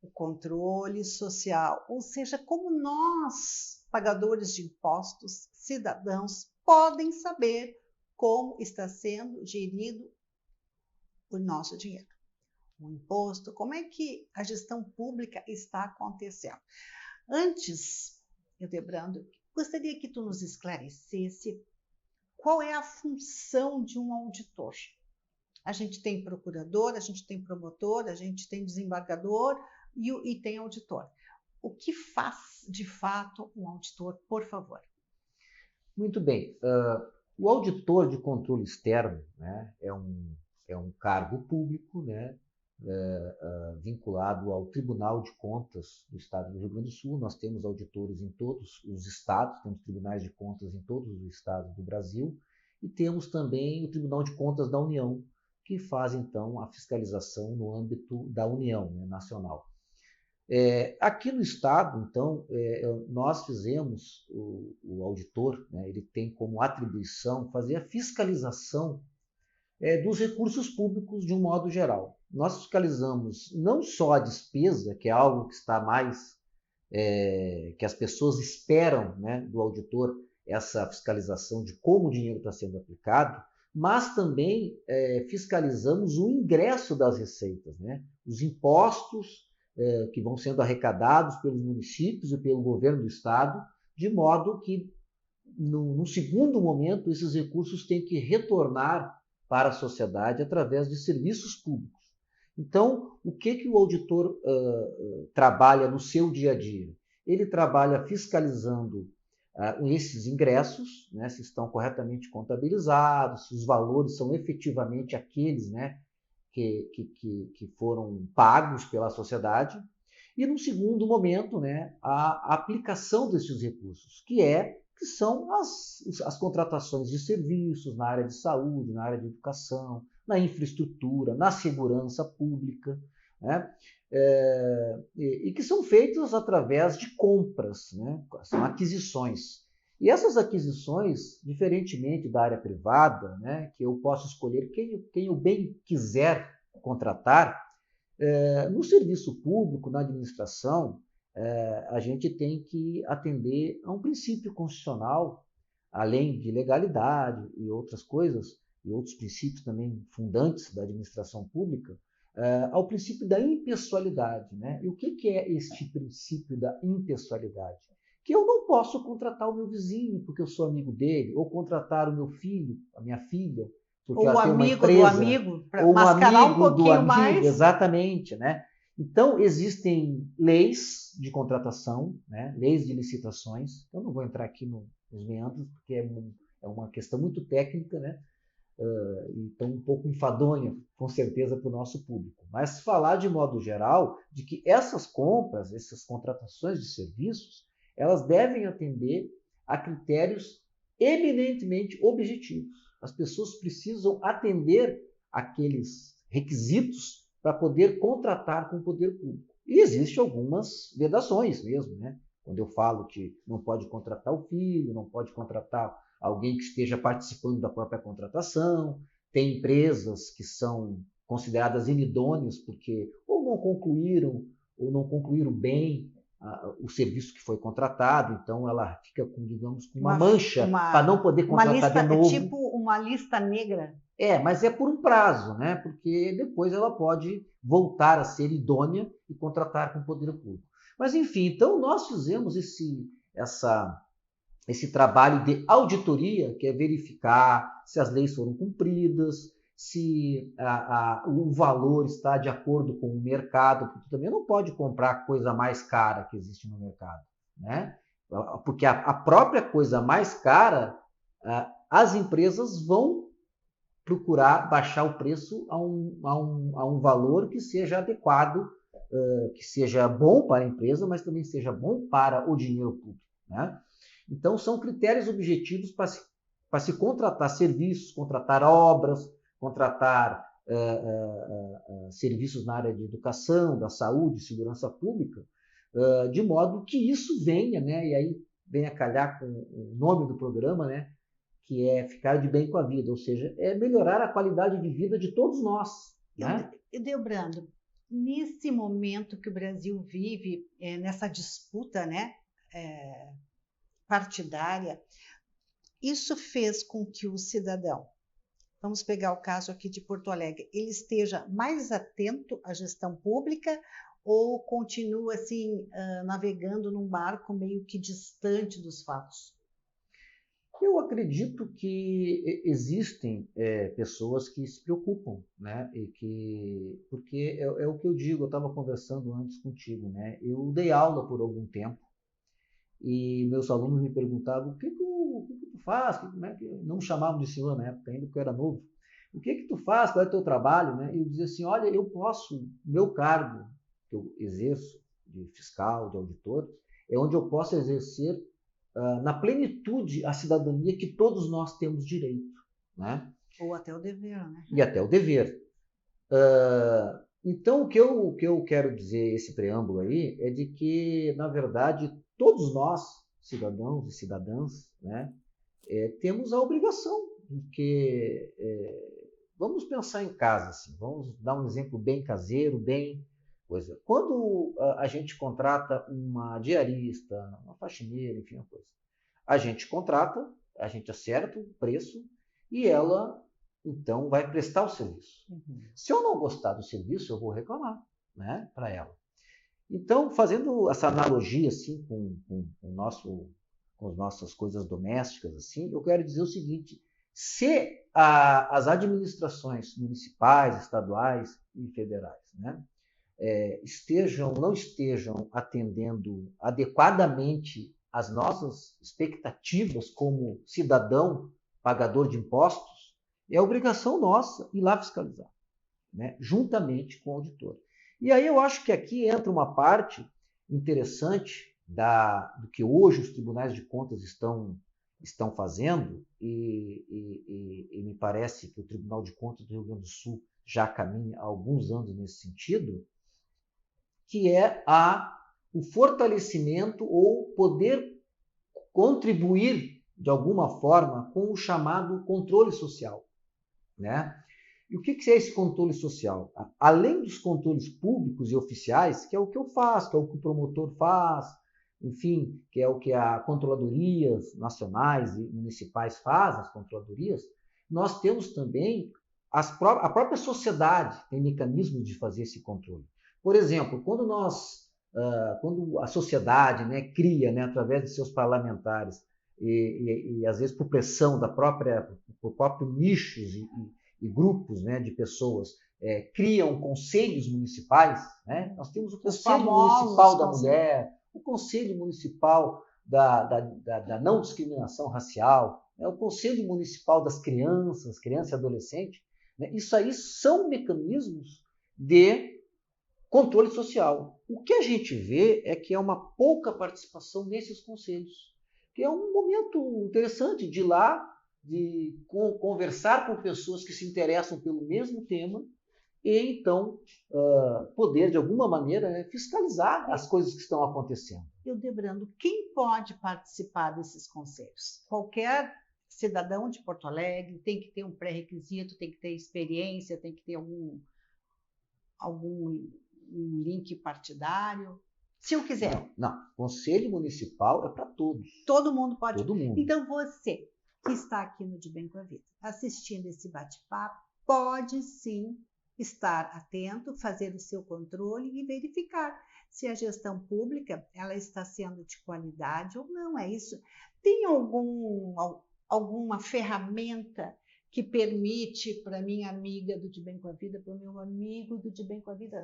o controle social, ou seja, como nós, pagadores de impostos, cidadãos, podem saber como está sendo gerido o nosso dinheiro, o imposto, como é que a gestão pública está acontecendo. Antes, Hildebrando, gostaria que tu nos esclarecesse qual é a função de um auditor. A gente tem procurador, a gente tem promotor, a gente tem desembargador e tem auditor. O que faz, de fato, um auditor, por favor? Muito bem. O auditor de controle externo, né, é um cargo público, né, vinculado ao Tribunal de Contas do Estado do Rio Grande do Sul. Nós temos auditores em todos os estados, temos tribunais de contas em todos os estados do Brasil, e temos também o Tribunal de Contas da União, que faz, então, a fiscalização no âmbito da União, né, nacional. Aqui no Estado, então, nós fizemos, o auditor, né, ele tem como atribuição fazer a fiscalização dos recursos públicos de um modo geral. Nós fiscalizamos não só a despesa, que é algo que está mais, que as pessoas esperam, né, do auditor, essa fiscalização de como o dinheiro está sendo aplicado, mas também fiscalizamos o ingresso das receitas, né, os impostos que vão sendo arrecadados pelos municípios e pelo governo do estado, de modo que, no segundo momento, esses recursos têm que retornar para a sociedade através de serviços públicos. Então, o que o auditor trabalha no seu dia a dia? Ele trabalha fiscalizando esses ingressos, né, se estão corretamente contabilizados, se os valores são efetivamente aqueles, né, que foram pagos pela sociedade, e, num segundo momento, né, a aplicação desses recursos, que são as contratações de serviços na área de saúde, na área de educação, na infraestrutura, na segurança pública, né, e que são feitos através de compras, né, são aquisições. E essas aquisições, diferentemente da área privada, né, que eu posso escolher quem eu bem quiser contratar, no serviço público, na administração, a gente tem que atender a um princípio constitucional, além de legalidade e outras coisas, e outros princípios também fundantes da administração pública, ao princípio da impessoalidade. Né? E o que é este princípio da impessoalidade? Que eu não posso contratar o meu vizinho porque eu sou amigo dele, ou contratar o meu filho, a minha filha, porque Ou o ela tem uma amigo do empresa, amigo, para ou um mascarar um amigo do pouquinho amigo, mais. exatamente, né? Então, existem leis de contratação, né? Leis de licitações. Eu não vou entrar aqui nos meandros, porque é uma questão muito técnica, né? Então um pouco enfadonha, com certeza, para o nosso público. Mas falar de modo geral de que essas compras, essas contratações de serviços, elas devem atender a critérios eminentemente objetivos. As pessoas precisam atender aqueles requisitos para poder contratar com o poder público. E existem algumas vedações mesmo, né? Quando eu falo que não pode contratar o filho, não pode contratar alguém que esteja participando da própria contratação, tem empresas que são consideradas inidôneas porque ou não concluíram bem o serviço que foi contratado, então ela fica com, digamos, com uma mancha para não poder contratar lista, de novo. Tipo uma lista negra. Mas é por um prazo, né? Porque depois ela pode voltar a ser idônea e contratar com o poder público. Mas, enfim, então nós fizemos esse trabalho de auditoria, que é verificar se as leis foram cumpridas, se o valor está de acordo com o mercado, porque tu também não pode comprar a coisa mais cara que existe no mercado, né? Porque a própria coisa mais cara, as empresas vão procurar baixar o preço a um valor que seja adequado, que seja bom para a empresa, mas também seja bom para o dinheiro público, né? Então, são critérios objetivos para se contratar serviços, contratar obras, contratar serviços na área de educação, da saúde, segurança pública, de modo que isso venha, né, e aí venha calhar com o nome do programa, né, que é ficar de bem com a vida, ou seja, é melhorar a qualidade de vida de todos nós. Né? Hildebrando, nesse momento que o Brasil vive, nessa disputa, né, partidária, isso fez com que o cidadão, vamos pegar o caso aqui de Porto Alegre, ele esteja mais atento à gestão pública ou continua assim, navegando num barco meio que distante dos fatos? Eu acredito que existem pessoas que se preocupam, né? Porque é o que eu digo, eu estava conversando antes contigo, né? Eu dei aula por algum tempo e meus alunos me perguntavam o que tu faz, como é que não me chamavam de senhor na época ainda, porque eu era novo. O que tu faz, qual é o teu trabalho, né? E eu dizia assim, olha, eu posso, meu cargo que eu exerço de fiscal, de auditor, é onde eu posso exercer na plenitude a cidadania que todos nós temos direito, né? Ou até o dever, né? E até o dever. Então, o que eu quero dizer, esse preâmbulo aí, é de que, na verdade, todos nós, cidadãos e cidadãs, né, temos a obrigação de que... vamos pensar em casa, assim, vamos dar um exemplo bem caseiro, bem... coisa. Quando a gente contrata uma diarista, uma faxineira, enfim, uma coisa, a gente contrata, a gente acerta o preço e ela, então, vai prestar o serviço. Uhum. Se eu não gostar do serviço, eu vou reclamar, né, para ela. Então, fazendo essa analogia assim com as nossas coisas domésticas, assim, eu quero dizer o seguinte: se as administrações municipais, estaduais e federais, né, não estejam atendendo adequadamente às nossas expectativas como cidadão pagador de impostos, é obrigação nossa ir lá fiscalizar, né, juntamente com o auditor. E aí eu acho que aqui entra uma parte interessante do que hoje os tribunais de contas estão fazendo, e me parece que o Tribunal de Contas do Rio Grande do Sul já caminha há alguns anos nesse sentido, que é o fortalecimento ou poder contribuir de alguma forma com o chamado controle social, né? E o que é esse controle social? Além dos controles públicos e oficiais, que é o que eu faço, que é o que o promotor faz, enfim, que é o que as controladorias nacionais e municipais fazem, as controladorias, nós temos também a própria sociedade tem mecanismos de fazer esse controle. Por exemplo, quando a sociedade, né, cria, né, através de seus parlamentares e às vezes por pressão por próprios nichos e grupos, né, de pessoas, criam conselhos municipais, né? Nós temos o Conselho Municipal da Mulher, o Conselho Municipal da Não Discriminação Racial, né, o Conselho Municipal das Crianças e Adolescentes, né? Isso aí são mecanismos de controle social. O que a gente vê é que é uma pouca participação nesses conselhos, que é um momento interessante de ir lá, de conversar com pessoas que se interessam pelo mesmo tema e então poder, de alguma maneira, né, fiscalizar as coisas que estão acontecendo. Hildebrando, quem pode participar desses conselhos? Qualquer cidadão de Porto Alegre tem que ter um pré-requisito, tem que ter experiência, tem que ter algum link partidário? Se eu quiser. Não. Conselho Municipal é para todos. Todo mundo pode. Todo mundo. Então você que está aqui no De Bem com a Vida, assistindo esse bate-papo, pode sim estar atento, fazer o seu controle e verificar se a gestão pública ela está sendo de qualidade ou não. É isso. Tem alguma ferramenta que permite para minha amiga do De Bem com a Vida, para o meu amigo do De Bem com a Vida,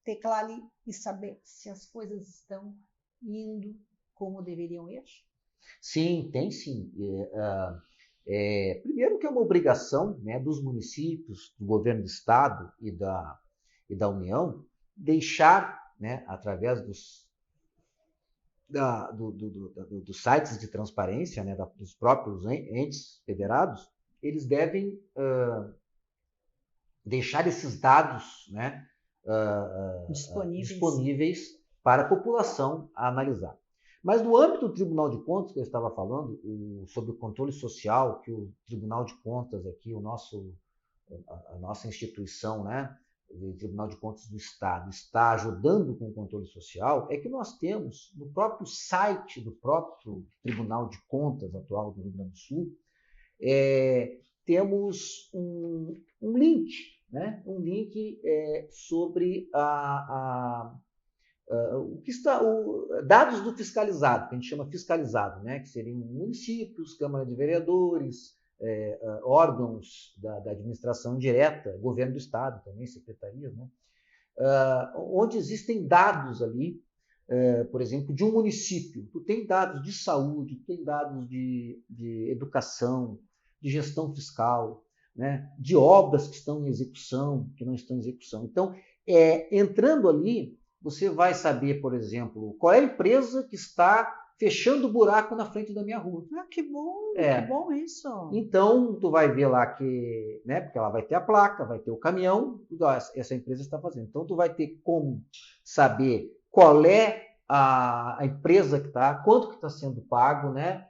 teclar ali e saber se as coisas estão indo como deveriam ir? Sim, tem sim. Primeiro que é uma obrigação, né, dos municípios, do governo do estado e da União deixar, né, através dos sites de transparência, né, dos próprios entes federados, eles devem deixar esses dados, né, disponíveis para a população analisar. Mas no âmbito do Tribunal de Contas, que eu estava falando, sobre o controle social, que o Tribunal de Contas aqui, a nossa instituição, né, o Tribunal de Contas do Estado está ajudando com o controle social é que nós temos no próprio site do próprio Tribunal de Contas atual do Rio Grande do Sul, temos um link, né? Um link sobre o que está, dados do fiscalizado, que a gente chama fiscalizado, né? Que seriam municípios, Câmara de Vereadores, órgãos da administração direta, governo do Estado também, secretarias, né? Onde existem dados ali, por exemplo, de um município. Tu tem dados de saúde, tu tem dados de educação, de gestão fiscal, né? De obras que estão em execução, que não estão em execução. Então, entrando ali, você vai saber, por exemplo, qual é a empresa que está fechando o buraco na frente da minha rua. Ah, que bom isso. Então, tu vai ver lá que, né, porque ela vai ter a placa, vai ter o caminhão, essa empresa está fazendo. Então, tu vai ter como saber qual é a empresa que está, quanto que está sendo pago, né?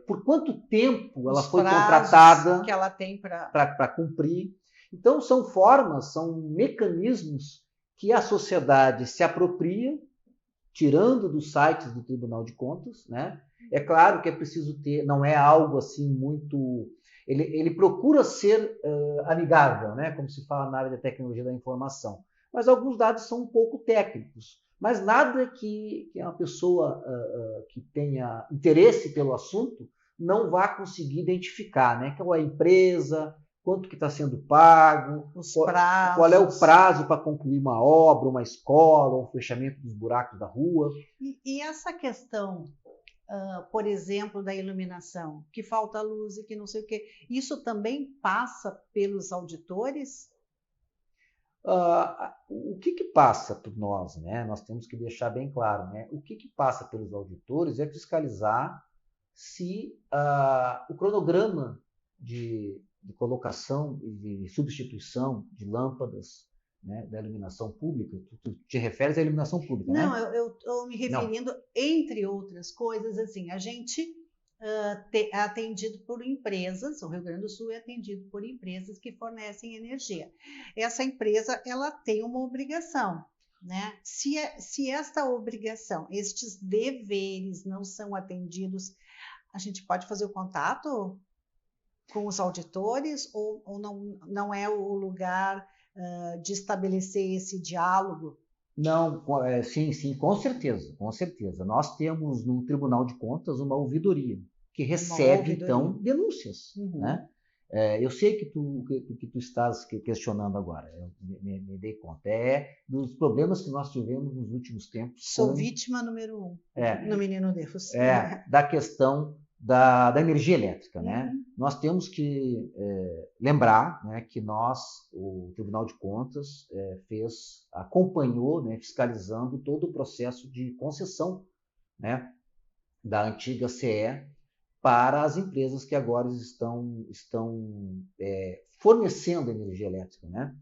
Por quanto tempo ela foi contratada que ela tem para cumprir. Então, são formas, são mecanismos que a sociedade se apropria, tirando dos sites do Tribunal de Contas, né? É claro que é preciso ter, não é algo assim muito... Ele procura ser amigável, né? Como se fala na área da tecnologia da informação. Mas alguns dados são um pouco técnicos. Mas nada que uma pessoa que tenha interesse pelo assunto não vá conseguir identificar, né? Qual é a empresa, quanto que está sendo pago, qual é o prazo para concluir uma obra, uma escola, um fechamento dos buracos da rua. E essa questão, por exemplo, da iluminação, que falta luz e que não sei o quê, isso também passa pelos auditores? O que passa por nós, né? Nós temos que deixar bem claro, né? O que passa pelos auditores é fiscalizar se o cronograma de colocação e de substituição de lâmpadas, né, da iluminação pública. Tu te referes à iluminação pública, não, né? Não, eu estou me referindo, entre outras coisas, assim, a gente é atendido por empresas, o Rio Grande do Sul é atendido por empresas que fornecem energia. Essa empresa, ela tem uma obrigação, né? Se esta obrigação, estes deveres não são atendidos, a gente pode fazer o contato com os auditores ou não é o lugar de estabelecer esse diálogo? Não, sim, com certeza, com certeza. Nós temos no Tribunal de Contas uma ouvidoria que recebe, então, denúncias, né? Eu sei que tu estás questionando agora, eu me dei conta. Dos problemas que nós tivemos nos últimos tempos. Sou vítima número 1 no Menino Deus. Da questão da energia elétrica, né? Nós temos que lembrar, né, que o Tribunal de Contas acompanhou, né, fiscalizando todo o processo de concessão, né, da antiga CE para as empresas que agora estão fornecendo energia elétrica, né?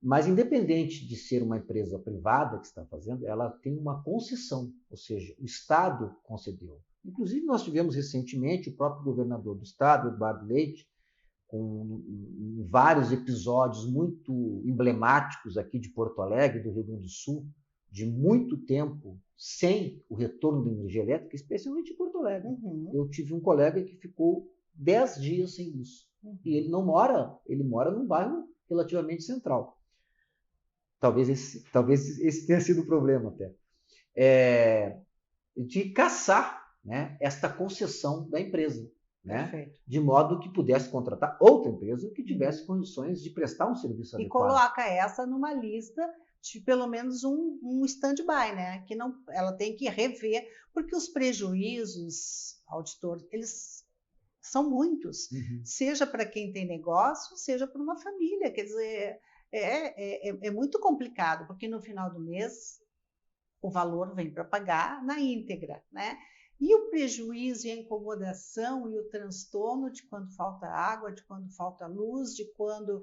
Mas, independente de ser uma empresa privada que está fazendo, ela tem uma concessão, ou seja, o Estado concedeu. Inclusive, nós tivemos recentemente o próprio governador do Estado, Eduardo Leite, com vários episódios muito emblemáticos aqui de Porto Alegre, do Rio Grande do Sul, de muito tempo sem o retorno da energia elétrica, especialmente em Porto Alegre. Eu tive um colega que ficou 10 dias sem luz. E ele mora num bairro relativamente central. Talvez esse tenha sido o problema até. De caçar, né, esta concessão da empresa, né, de modo que pudesse contratar outra empresa que tivesse condições de prestar um serviço adequado. E coloca essa numa lista de pelo menos um stand-by, né? Que não, ela tem que rever, porque os prejuízos, auditor, eles são muitos, seja para quem tem negócio, seja para uma família. Quer dizer, é muito complicado, porque no final do mês o valor vem para pagar na íntegra, né? E o prejuízo e a incomodação e o transtorno de quando falta água, de quando falta luz, de quando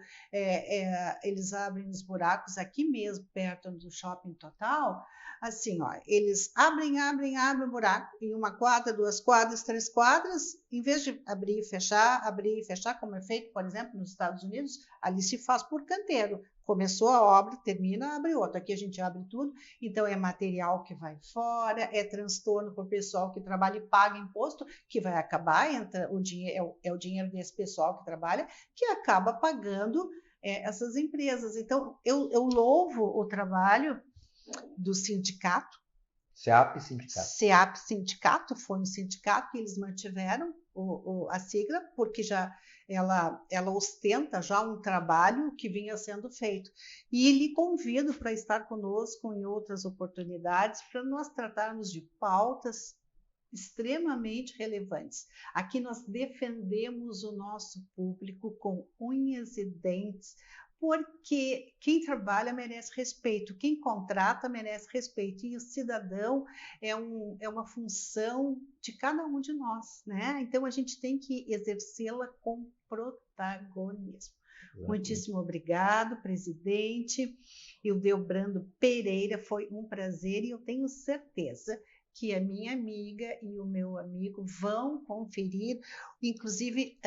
eles abrem os buracos aqui mesmo, perto do Shopping Total, assim, ó, eles abrem o buraco em uma quadra, 2 quadras, 3 quadras, em vez de abrir e fechar, como é feito, por exemplo, nos Estados Unidos, ali se faz por canteiro. Começou a obra, termina, abre outra. Aqui a gente abre tudo, então é material que vai fora, é transtorno para o pessoal que trabalha e paga imposto, que vai acabar, entra o dinheiro, é o dinheiro desse pessoal que trabalha, que acaba pagando essas empresas. Então, eu louvo o trabalho do sindicato. SEAP Sindicato. SEAP Sindicato, foi um sindicato que eles mantiveram a sigla, porque ela ostenta já um trabalho que vinha sendo feito. E lhe convido para estar conosco em outras oportunidades, para nós tratarmos de pautas extremamente relevantes. Aqui nós defendemos o nosso público com unhas e dentes, porque quem trabalha merece respeito, quem contrata merece respeito, e o cidadão é uma função de cada um de nós, né? Então a gente tem que exercê-la com protagonismo. Muitíssimo obrigado, presidente. Ildebrando Pereira, foi um prazer e eu tenho certeza que a minha amiga e o meu amigo vão conferir, inclusive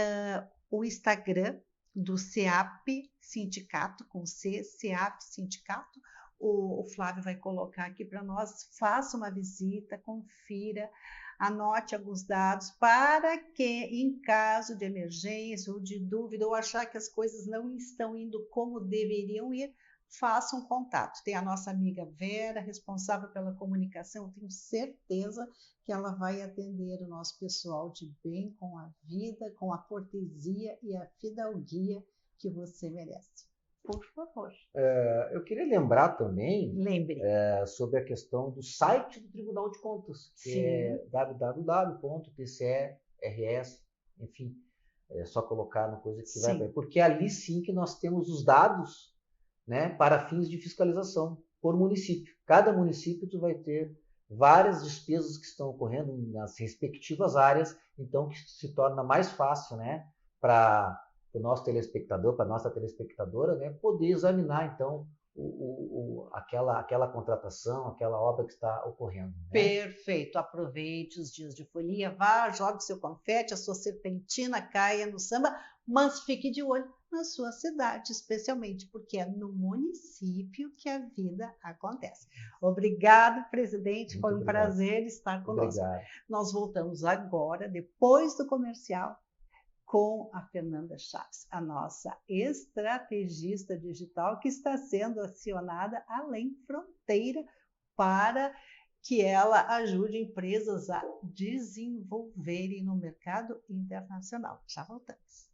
o Instagram do SEAP Sindicato, com C, SEAP Sindicato. O Flávio vai colocar aqui para nós. Faça uma visita, confira, anote alguns dados para que, em caso de emergência ou de dúvida, ou achar que as coisas não estão indo como deveriam ir, faça um contato. Tem a nossa amiga Vera, responsável pela comunicação, eu tenho certeza que ela vai atender o nosso pessoal de bem, com a vida, com a cortesia e a fidalguia que você merece. Por favor. Eu queria lembrar também Lembre. Sobre a questão do site do Tribunal de Contas, que Sim. É www.tcers, enfim, é só colocar na coisa que Sim. vai... Porque é ali sim que nós temos os dados, né, para fins de fiscalização por município. Cada município vai ter várias despesas que estão ocorrendo nas respectivas áreas, então que se torna mais fácil, né, para o nosso telespectador, para a nossa telespectadora, né, poder examinar então aquela contratação, aquela obra que está ocorrendo. Né? Perfeito. Aproveite os dias de folia, vá, jogue seu confete, a sua serpentina caia no samba, mas fique de olho na sua cidade, especialmente porque é no município que a vida acontece. Obrigado, presidente. Muito Foi um obrigado. prazer estar conosco. Obrigado. Nós voltamos agora, depois do comercial, com a Fernanda Chaves, a nossa estrategista digital que está sendo acionada além fronteira para que ela ajude empresas a desenvolverem no mercado internacional. Já voltamos.